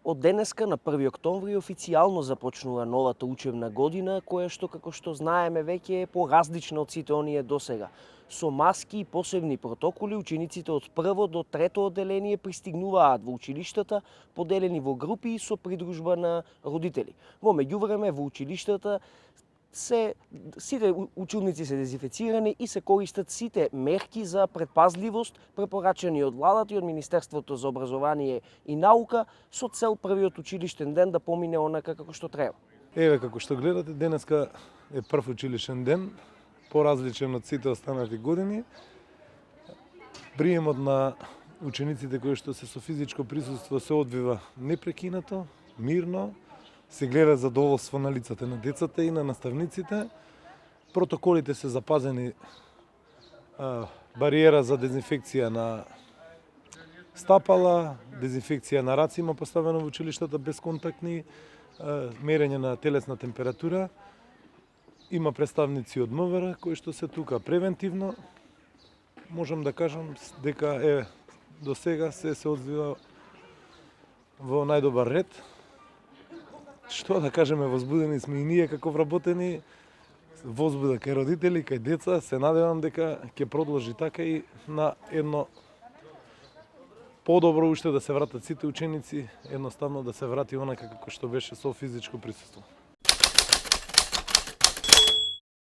Од денеска на 1 октомври официјално започнува новата учебна година, која што, како што знаеме веќе, е поразлична од сите оние досега. Со маски и посебни протоколи, учениците од прво до трето одделение пристигнуваат во училиштата, поделени во групи и со придружба на родители. Во меѓувреме, во училиштата сите училници се дезинфецирани и се користат сите мерки за предпазливост препорачани од владата и од Министерството за образование и наука со цел првиот училиштен ден да помине онака како што треба. Еве како што гледате, денеска е прв училишен ден, поразличен од сите останати години. Приемот на учениците кои што се со физичко присуство се одвива непрекинато, мирно, се гледа задоволство на лицата на децата и на наставниците. Протоколите се запазени, бариера за дезинфекција на стапала, дезинфекција на раци има поставено во училиштата безконтактни, мерење на телесна температура. Има представници од МВР кои што се тука превентивно. Можам да кажам дека до сега се одвива во најдобар ред. Што да кажеме, возбудени сме и ние како вработени, возбуда кај родители, кај деца. Се надевам дека ќе продолжи така и на едно подобро уште да се вратат сите ученици, едноставно да се врати онака како што беше со физичко присуство.